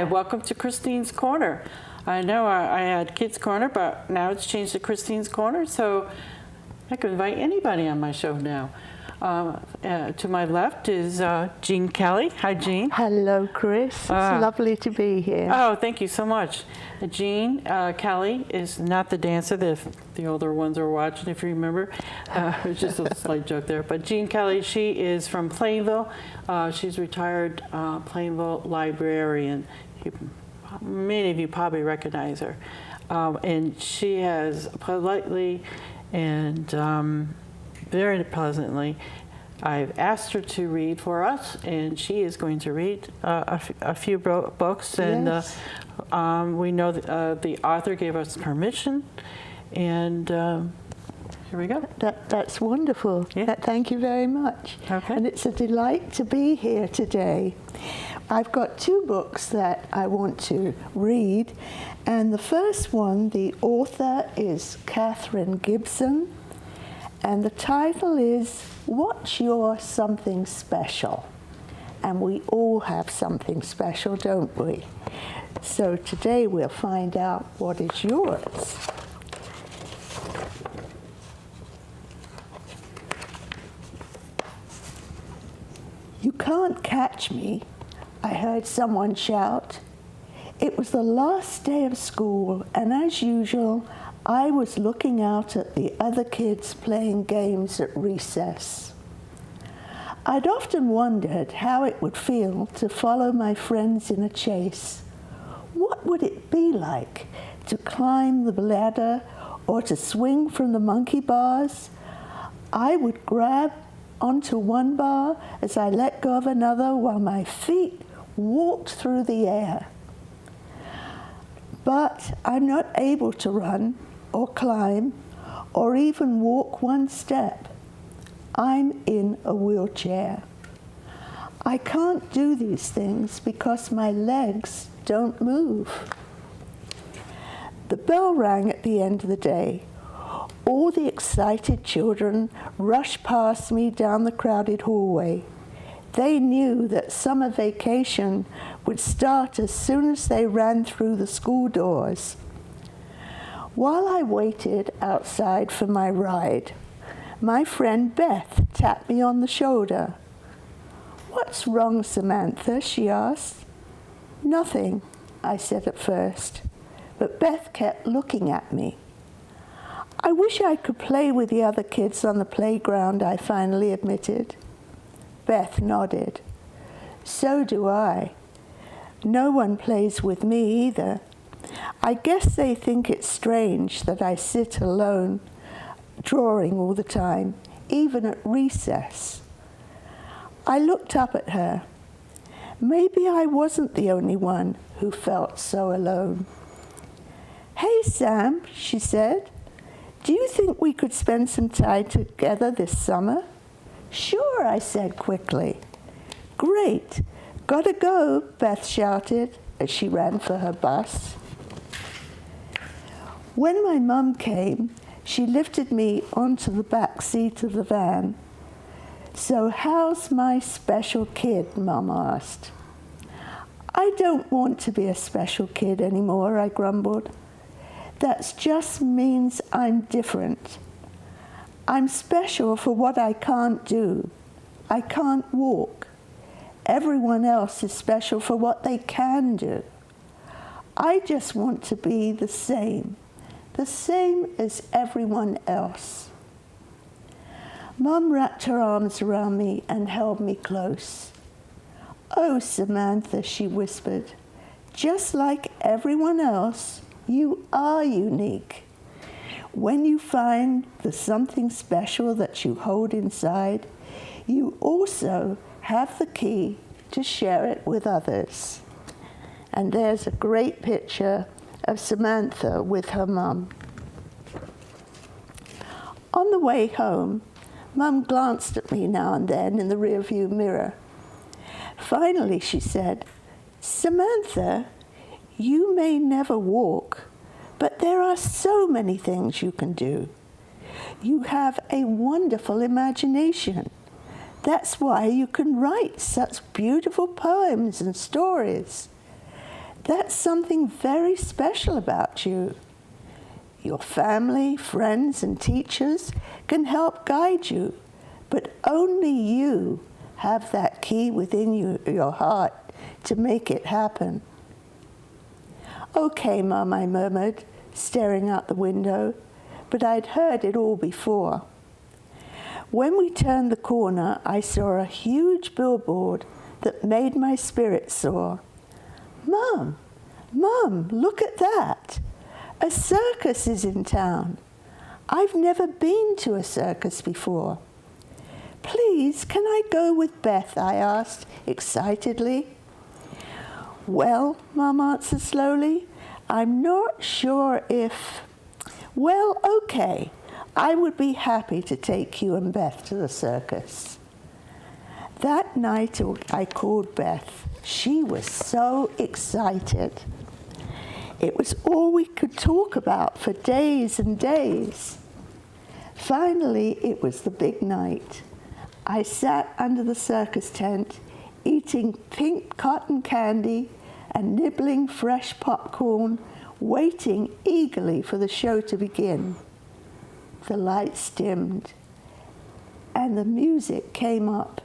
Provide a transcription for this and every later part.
Hi, welcome to Christine's Corner. I know I had Kids Corner, but now it's changed to Christine's Corner, so I can invite anybody on my show now. To my left is Jean Kelly. Hi, Jean. Hello, Chris. It's lovely to be here. Oh, thank you so much. Jean Kelly is not the dancer that the older ones are watching, if you remember. It's just a slight joke there. But Jean Kelly, she is from Plainville. She's retired Plainville librarian. Many of you probably recognize her. And she has politely and very pleasantly, I've asked her to read for us, and she is going to read a few books. And Yes. We know that, the author gave us permission, and here we go. That's wonderful. Yeah. Thank you very much. Okay. And it's a delight to be here today. I've got two books that I want to read. And the first one, the author is Catherine Gibson. And the title is, What's Your Something Special? And we all have something special, don't we? So today we'll find out what is yours. You can't catch me, I heard someone shout. It was the last day of school, and as usual, I was looking out at the other kids playing games at recess. I'd often wondered how it would feel to follow my friends in a chase. What would it be like to climb the ladder or to swing from the monkey bars? I would grab onto one bar as I let go of another while my feet walked through the air. But I'm not able to run or climb or even walk one step. I'm in a wheelchair. I can't do these things because my legs don't move. The bell rang at the end of the day. All the excited children rushed past me down the crowded hallway. They knew that summer vacation would start as soon as they ran through the school doors. While I waited outside for my ride, my friend Beth tapped me on the shoulder. "What's wrong, Samantha?" she asked. "Nothing," I said at first, but Beth kept looking at me. "I wish I could play with the other kids on the playground," I finally admitted. Beth nodded. "So do I. No one plays with me either. I guess they think it's strange that I sit alone, drawing all the time, even at recess." I looked up at her. Maybe I wasn't the only one who felt so alone. "Hey, Sam," she said. "Do you think we could spend some time together this summer?" "Sure," I said quickly. "Great. Gotta go," Beth shouted as she ran for her bus. When my mum came, she lifted me onto the back seat of the van. "So how's my special kid?" Mum asked. "I don't want to be a special kid anymore," I grumbled. "That just means I'm different. I'm special for what I can't do. I can't walk. Everyone else is special for what they can do. I just want to be the same as everyone else." Mum wrapped her arms around me and held me close. "Oh, Samantha," she whispered, "just like everyone else, you are unique. When you find the something special that you hold inside, you also have the key to share it with others." And there's a great picture of Samantha with her mum. On the way home, Mum glanced at me now and then in the rearview mirror. Finally, she said, "Samantha, you may never walk, but there are so many things you can do. You have a wonderful imagination. That's why you can write such beautiful poems and stories. That's something very special about you. Your family, friends, and teachers can help guide you, but only you have that key within your heart to make it happen. Okay, Mum, I murmured, staring out the window, but I'd heard it all before. When we turned the corner, I saw a huge billboard that made my spirit soar. Mum, look at that. A circus is in town. I've never been to a circus before. Please, can I go with Beth? I asked excitedly. Well, Mum answered slowly, I'm not sure if... Well, okay, I would be happy to take you and Beth to the circus. That night I called Beth. She was so excited. It was all we could talk about for days and days. Finally, it was the big night. I sat under the circus tent, eating pink cotton candy and nibbling fresh popcorn, waiting eagerly for the show to begin. The lights dimmed, and the music came up.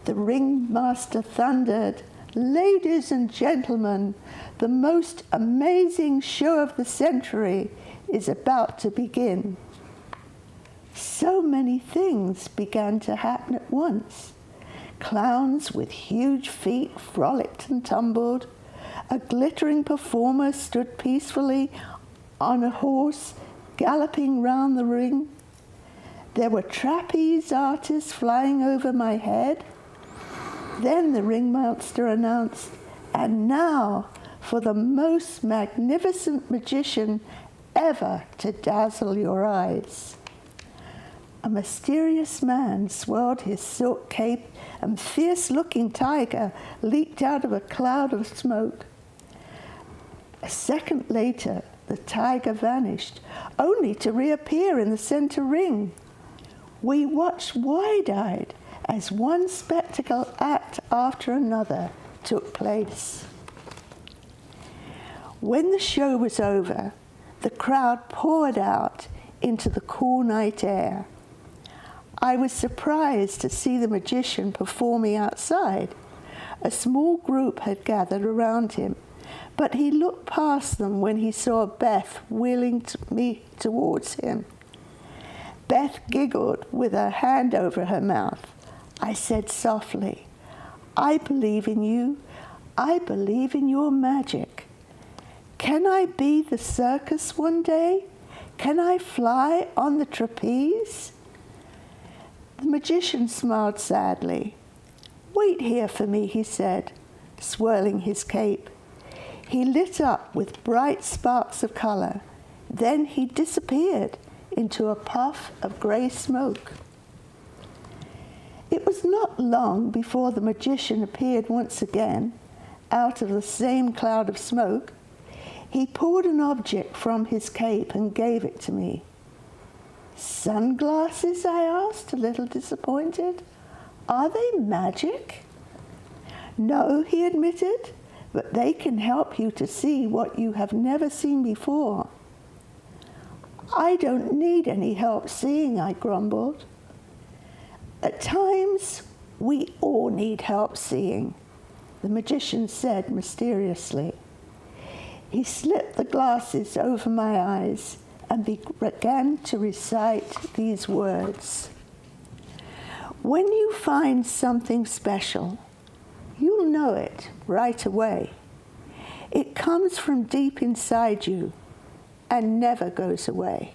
The ringmaster thundered, "Ladies and gentlemen, the most amazing show of the century is about to begin." So many things began to happen at once. Clowns with huge feet frolicked and tumbled. A glittering performer stood peacefully on a horse, galloping round the ring. There were trapeze artists flying over my head. Then the ringmaster announced, "And now for the most magnificent magician ever to dazzle your eyes." A mysterious man swirled his silk cape, and fierce-looking tiger leaped out of a cloud of smoke. A second later, the tiger vanished, only to reappear in the center ring. We watched wide-eyed as one spectacle act after another took place. When the show was over, the crowd poured out into the cool night air. I was surprised to see the magician performing outside. A small group had gathered around him, but he looked past them when he saw Beth wheeling me towards him. Beth giggled with her hand over her mouth. I said softly, "I believe in you. I believe in your magic. Can I be the circus one day? Can I fly on the trapeze?" The magician smiled sadly. "Wait here for me," he said, swirling his cape. He lit up with bright sparks of color. Then he disappeared into a puff of gray smoke. It was not long before the magician appeared once again, out of the same cloud of smoke. He pulled an object from his cape and gave it to me. "Sunglasses?" I asked, a little disappointed. "Are they magic?" "No," he admitted, "but they can help you to see what you have never seen before." "I don't need any help seeing," I grumbled. "At times, we all need help seeing," the magician said mysteriously. He slipped the glasses over my eyes and began to recite these words. "When you find something special, you'll know it right away. It comes from deep inside you and never goes away.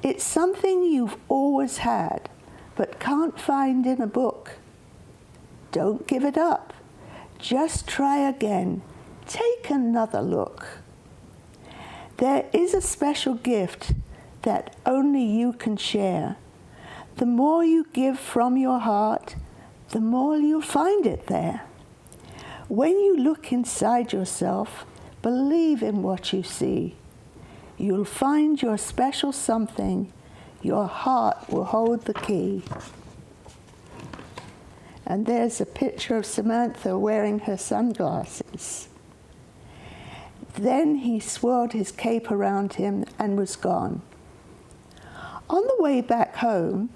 It's something you've always had but can't find in a book. Don't give it up. Just try again. Take another look. There is a special gift that only you can share. The more you give from your heart, the more you'll find it there. When you look inside yourself, believe in what you see. You'll find your special something. Your heart will hold the key." And there's a picture of Samantha wearing her sunglasses. Then he swirled his cape around him and was gone. On the way back home,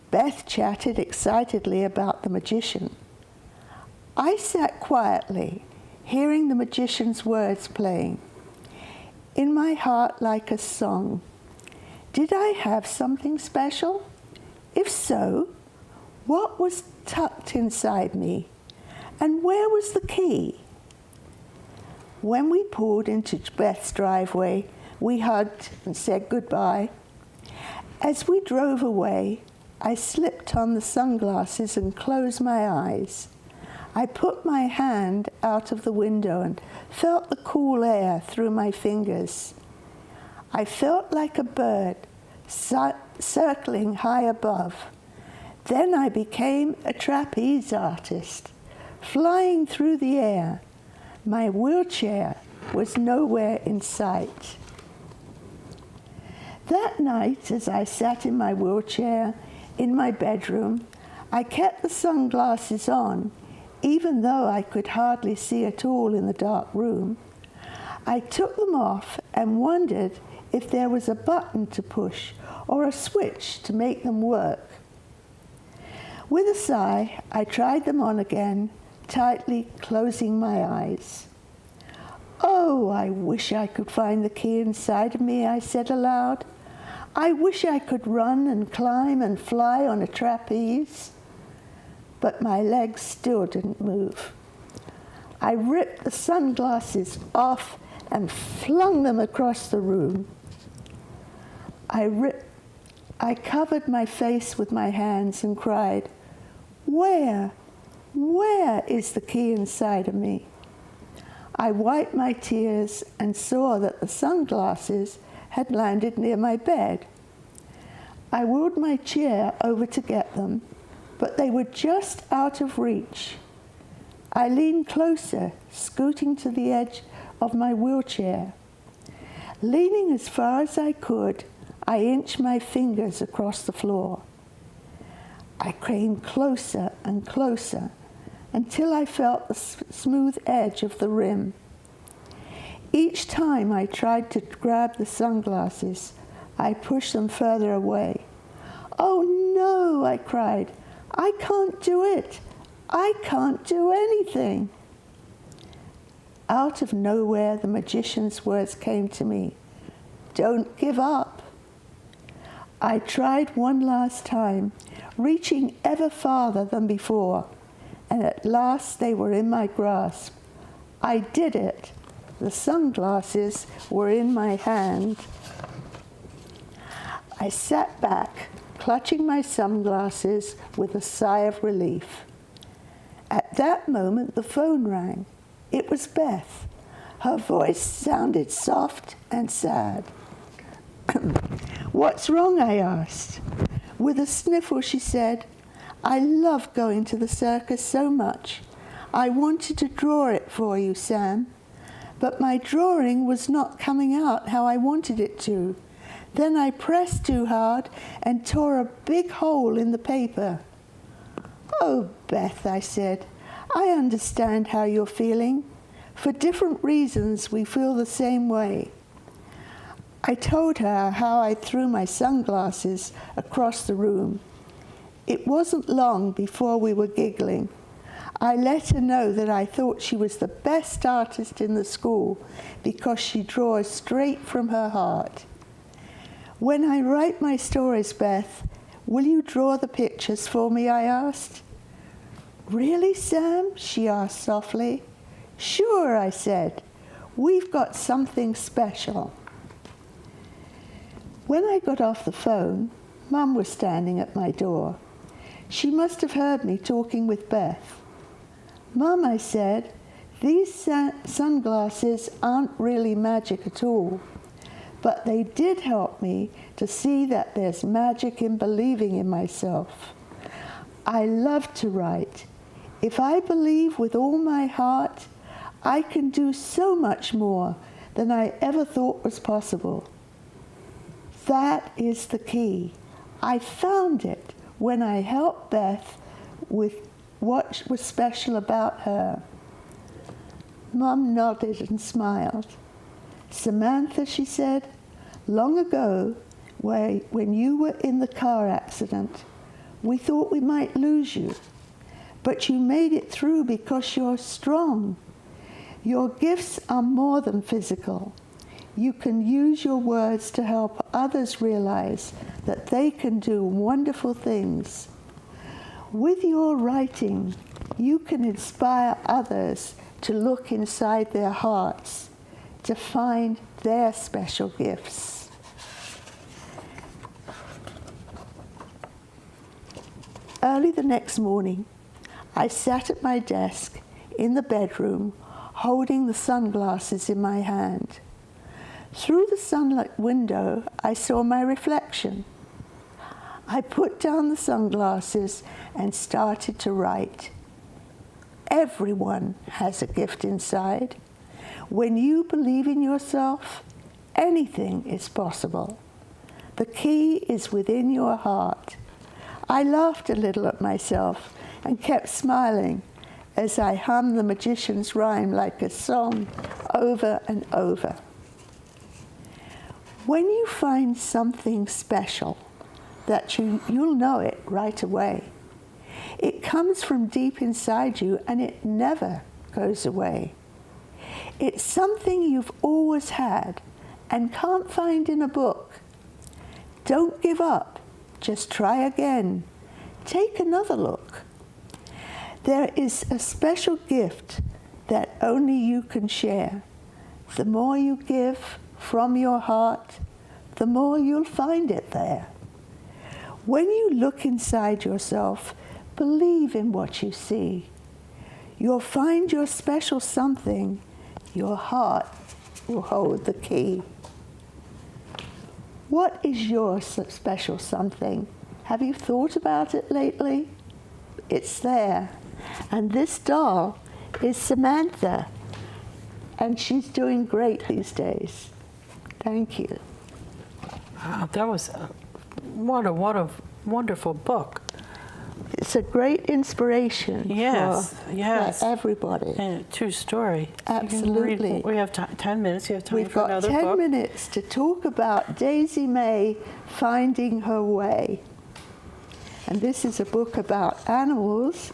Beth chatted excitedly about the magician. I sat quietly, hearing the magician's words playing. In my heart like a song. Did I have something special? If so, what was tucked inside me? And where was the key? When we pulled into Beth's driveway, we hugged and said goodbye. As we drove away, I slipped on the sunglasses and closed my eyes. I put my hand out of the window and felt the cool air through my fingers. I felt like a bird circling high above. Then I became a trapeze artist, flying through the air. My wheelchair was nowhere in sight. That night, as I sat in my wheelchair in my bedroom, I kept the sunglasses on, even though I could hardly see at all in the dark room. I took them off and wondered if there was a button to push or a switch to make them work. With a sigh, I tried them on again, tightly closing my eyes. Oh, I wish I could find the key inside of me, I said aloud. I wish I could run and climb and fly on a trapeze. But my legs still didn't move. I ripped the sunglasses off and flung them across the room. I covered my face with my hands and cried, Where is the key inside of me? I wiped my tears and saw that the sunglasses had landed near my bed. I wheeled my chair over to get them, but they were just out of reach. I leaned closer, scooting to the edge of my wheelchair. Leaning as far as I could, I inched my fingers across the floor. I came closer and closer until I felt the smooth edge of the rim. Each time I tried to grab the sunglasses, I pushed them further away. Oh no, I cried. I can't do it. I can't do anything. Out of nowhere, the magician's words came to me. Don't give up. I tried one last time, reaching ever farther than before, and at last they were in my grasp. I did it. The sunglasses were in my hand. I sat back, clutching my sunglasses with a sigh of relief. At that moment, the phone rang. It was Beth. Her voice sounded soft and sad. What's wrong? I asked. With a sniffle, she said, I love going to the circus so much. I wanted to draw it for you, Sam, but my drawing was not coming out how I wanted it to. Then I pressed too hard and tore a big hole in the paper. Oh, Beth, I said, I understand how you're feeling. For different reasons, we feel the same way. I told her how I threw my sunglasses across the room. It wasn't long before we were giggling. I let her know that I thought she was the best artist in the school because she draws straight from her heart. When I write my stories, Beth, will you draw the pictures for me? I asked. Really, Sam? She asked softly. Sure, I said. We've got something special. When I got off the phone, Mum was standing at my door. She must have heard me talking with Beth. Mum, I said, these sunglasses aren't really magic at all, but they did help me to see that there's magic in believing in myself. I love to write. If I believe with all my heart, I can do so much more than I ever thought was possible. That is the key. I found it when I helped Beth with what was special about her. Mum nodded and smiled. "Samantha," she said, "long ago, when you were in the car accident, we thought we might lose you. But you made it through because you're strong. Your gifts are more than physical. You can use your words to help others realize that they can do wonderful things. With your writing, you can inspire others to look inside their hearts, to find their special gifts." Early the next morning, I sat at my desk in the bedroom, holding the sunglasses in my hand. Through the sunlit window, I saw my reflection. I put down the sunglasses and started to write. Everyone has a gift inside. When you believe in yourself, anything is possible. The key is within your heart. I laughed a little at myself and kept smiling as I hummed the magician's rhyme like a song over and over. When you find something special, that you'll know it right away. It comes from deep inside you and it never goes away. It's something you've always had and can't find in a book. Don't give up. Just try again. Take another look. There is a special gift that only you can share. The more you give from your heart, the more you'll find it there. When you look inside yourself, believe in what you see. You'll find your special something. Your heart will hold the key. What is your special something? Have you thought about it lately? It's there. And this doll is Samantha. And she's doing great these days. Thank you. Wow, that was what a wonderful book. It's a great inspiration Yes, for yes. everybody. And a true story. Absolutely. We have 10 minutes. You have time We've for got another 10 book? minutes to talk about Daisy May finding her way. And this is a book about animals,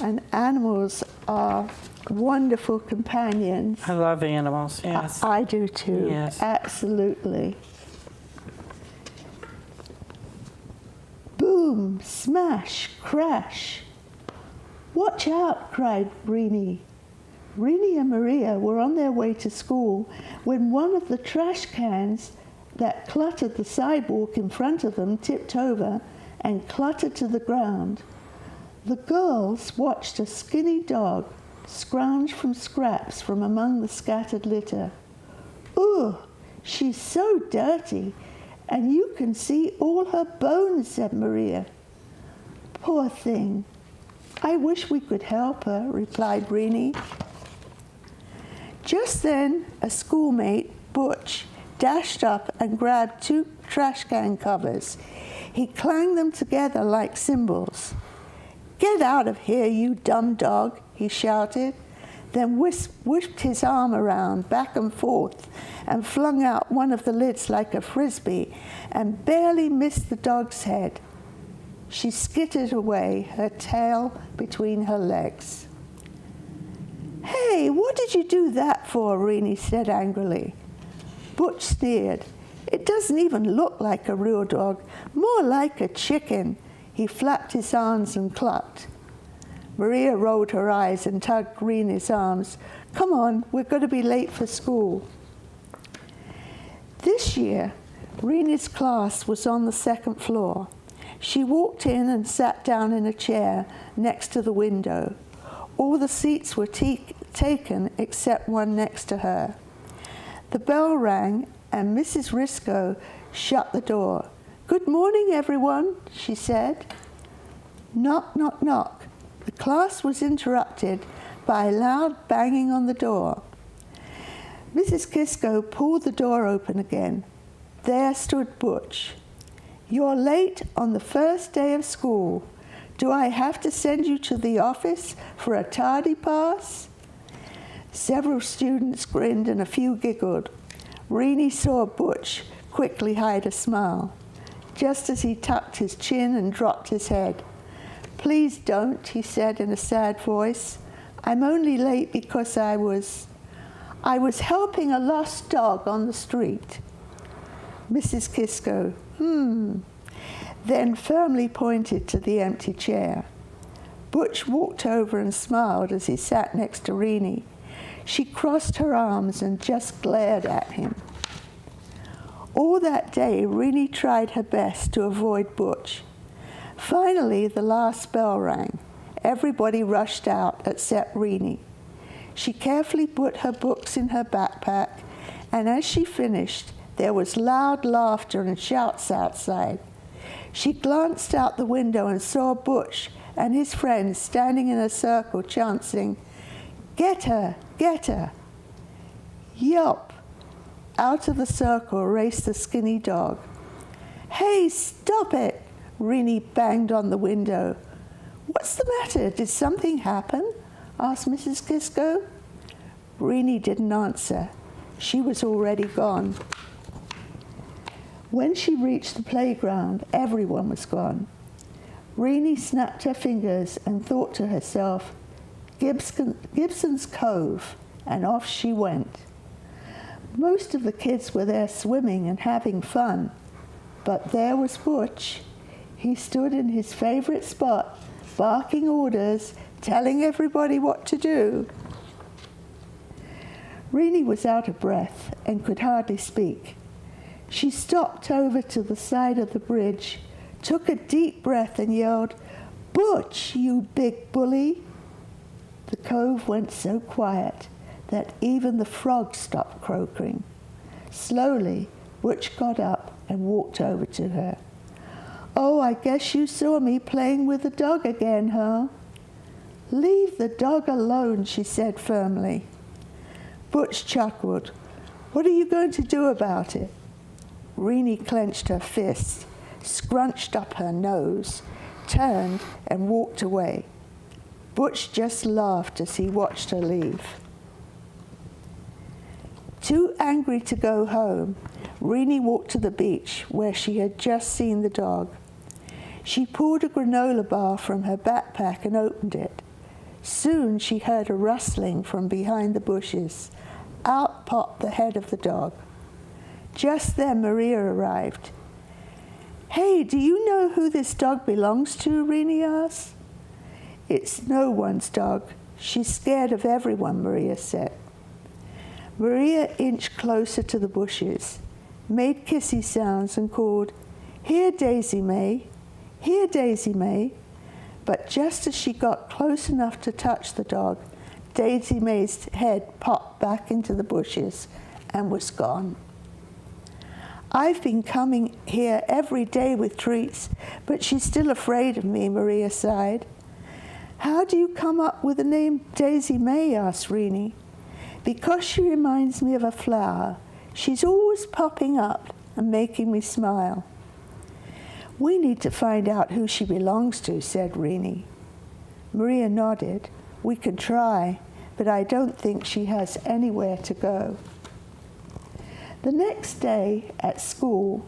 and animals are wonderful companions. I love animals, yes. I do too. Yes. Absolutely. Boom, smash, crash. "Watch out," cried Rini. Rini and Maria were on their way to school when one of the trash cans that cluttered the sidewalk in front of them tipped over and clattered to the ground. The girls watched a skinny dog scrounge from scraps from among the scattered litter. "Ugh, she's so dirty, and you can see all her bones," said Maria. "Poor thing. I wish we could help her," replied Rini. Just then, a schoolmate, Butch, dashed up and grabbed 2 trash can covers. He clanged them together like cymbals. "Get out of here, you dumb dog," he shouted, then whipped his arm around back and forth and flung out one of the lids like a frisbee and barely missed the dog's head. She skittered away, her tail between her legs. "Hey, what did you do that for?" Rini said angrily. Butch sneered. "It doesn't even look like a real dog, more like a chicken." He flapped his arms and clucked. Maria rolled her eyes and tugged Rini's arms. "Come on, we're going to be late for school." This year, Rini's class was on the 2nd floor. She walked in and sat down in a chair next to the window. All the seats were taken except one next to her. The bell rang and Mrs. Risco shut the door. "Good morning, everyone," she said. Knock, knock, knock. The class was interrupted by a loud banging on the door. Mrs. Kisco pulled the door open again. There stood Butch. "You're late on the first day of school. Do I have to send you to the office for a tardy pass?" Several students grinned and a few giggled. Rennie saw Butch quickly hide a smile, just as he tucked his chin and dropped his head. "Please don't," he said in a sad voice. "I'm only late because I was helping a lost dog on the street." Mrs. Kisco, then firmly pointed to the empty chair. Butch walked over and smiled as he sat next to Rennie. She crossed her arms and just glared at him. All that day, Rennie tried her best to avoid Butch. Finally, the last bell rang. Everybody rushed out except Rennie. She carefully put her books in her backpack, and as she finished, there was loud laughter and shouts outside. She glanced out the window and saw Butch and his friends standing in a circle chanting, "Get her, get her." Yelp! Out of the circle raced the skinny dog. "Hey, stop it!" Rennie banged on the window. "What's the matter? Did something happen?" asked Mrs. Kisco. Rennie didn't answer. She was already gone. When she reached the playground, everyone was gone. Rennie snapped her fingers and thought to herself, "Gibson's Cove," and off she went. Most of the kids were there swimming and having fun, but there was Butch. He stood in his favorite spot, barking orders, telling everybody what to do. Rennie was out of breath and could hardly speak. She stopped over to the side of the bridge, took a deep breath and yelled, "Butch, you big bully!" The cove went so quiet that even the frogs stopped croaking. Slowly, Butch got up and walked over to her. "Oh, I guess you saw me playing with the dog again, huh?" "Leave the dog alone," she said firmly. Butch chuckled. "What are you going to do about it?" Rennie clenched her fists, scrunched up her nose, turned and walked away. Butch just laughed as he watched her leave. Too angry to go home, Rennie walked to the beach where she had just seen the dog. She pulled a granola bar from her backpack and opened it. Soon she heard a rustling from behind the bushes. Out popped the head of the dog. Just then Maria arrived. "Hey, do you know who this dog belongs to?" Rennie asked. "It's no one's dog. She's scared of everyone," Maria said. Maria inched closer to the bushes, made kissy sounds and called, "Here, Daisy May. Here, Daisy May." But just as she got close enough to touch the dog, Daisy May's head popped back into the bushes and was gone. "I've been coming here every day with treats, but she's still afraid of me," Maria sighed. "How do you come up with the name Daisy May?" asked Rennie. "Because she reminds me of a flower. She's always popping up and making me smile." "We need to find out who she belongs to," said Rennie. Maria nodded. "We can try, but I don't think she has anywhere to go." The next day at school,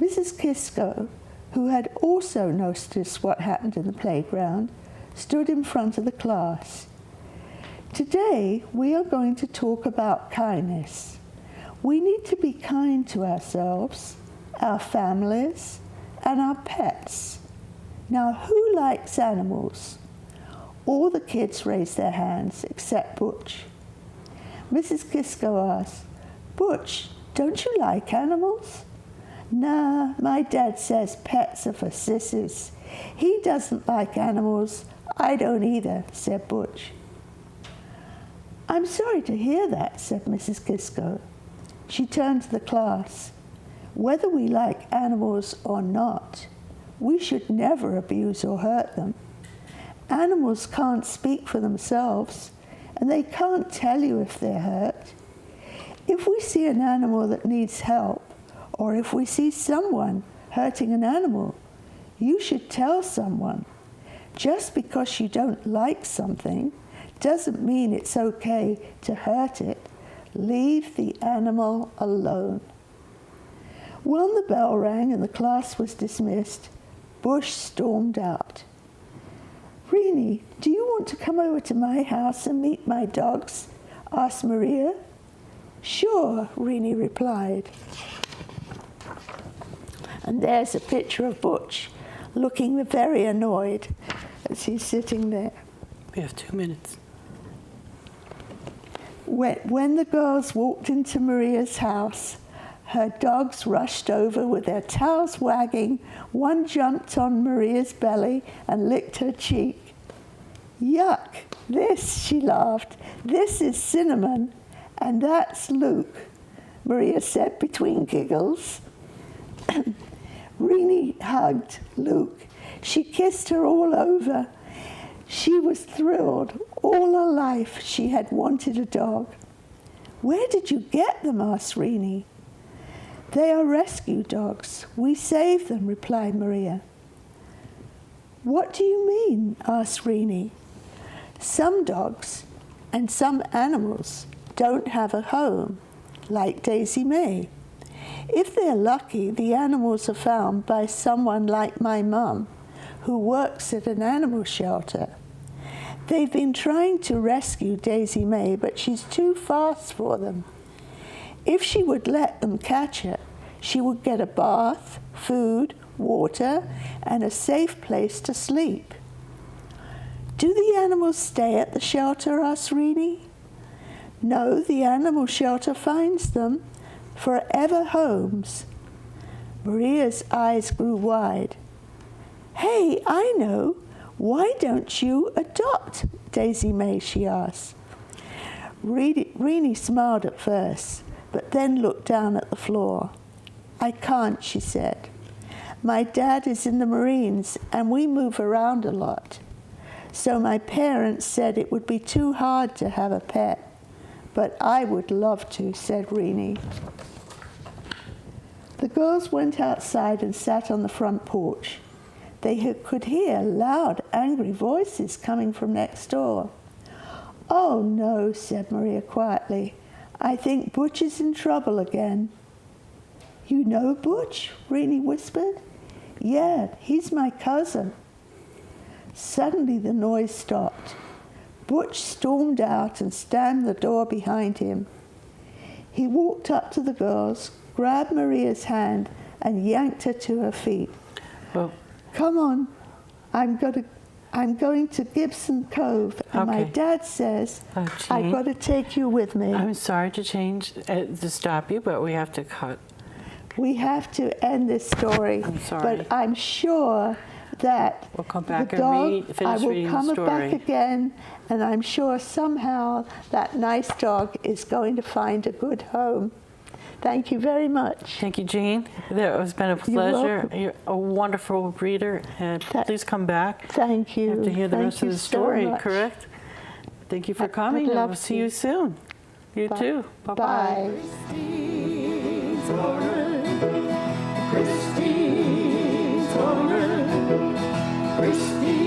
Mrs. Kisco, who had also noticed what happened in the playground, stood in front of the class. "Today we are going to talk about kindness. We need to be kind to ourselves, our families, and our pets. Now, who likes animals?" All the kids raised their hands except Butch. Mrs. Kisco asked, "Butch, don't you like animals?" "Nah, my dad says pets are for sissies. He doesn't like animals. I don't either," said Butch. "I'm sorry to hear that," said Mrs. Kisco. She turned to the class. "Whether we like animals or not, we should never abuse or hurt them. Animals can't speak for themselves, and they can't tell you if they're hurt. If we see an animal that needs help, or if we see someone hurting an animal, you should tell someone. Just because you don't like something doesn't mean it's okay to hurt it. Leave the animal alone. When the bell rang and the class was dismissed, Bush stormed out. Rini, do you want to come over to my house and meet my dogs? Asked Maria. Sure, Rini replied. And there's a picture of Butch, looking very annoyed as he's sitting there. We have 2 minutes. When the girls walked into Maria's house, her dogs rushed over with their tails wagging. One jumped on Maria's belly and licked her cheek. Yuck, this, she laughed, this is Cinnamon, and that's Luke, Maria said between giggles. Rini hugged Luke. She kissed her all over. She was thrilled. All her life she had wanted a dog. Where did you get them? Asked Rini. They are rescue dogs. We saved them, replied Maria. What do you mean? Asked Rini. Some dogs and some animals don't have a home, like Daisy May. If they're lucky, the animals are found by someone like my mum, who works at an animal shelter. They've been trying to rescue Daisy May, but she's too fast for them. If she would let them catch her, she would get a bath, food, water, and a safe place to sleep. Do the animals stay at the shelter? Asked Rini. No, the animal shelter finds them forever homes. Maria's eyes grew wide. Hey, I know. Why don't you adopt Daisy May? She asked. Rini smiled at first, but then looked down at the floor. I can't, she said. My dad is in the Marines and we move around a lot. So my parents said it would be too hard to have a pet. But I would love to, said Rini. The girls went outside and sat on the front porch. They could hear loud, angry voices coming from next door. Oh no, said Maria quietly. I think Butch is in trouble again. You know Butch? Rini whispered. Yeah, he's my cousin. Suddenly the noise stopped. Butch stormed out and slammed the door behind him. He walked up to the girls, grabbed Maria's hand, and yanked her to her feet. Well, come on, I'm going to Gibson Cove, and my dad says I've got to take you with me. I'm sorry to stop you, but we have to cut. We have to end this story. I'm sorry. But I'm sure that we'll come back the dog, and finish reading the story. I will come back again, and I'm sure somehow that nice dog is going to find a good home. Thank you very much. Thank you, Jean. It's been a pleasure. You're a wonderful reader, and please come back. Thank you. You have to hear the rest of the story, correct? Thank you for coming. I'd love We'll see you soon. You too. Bye-bye. Christine's Corner. Christine's Corner. Christine.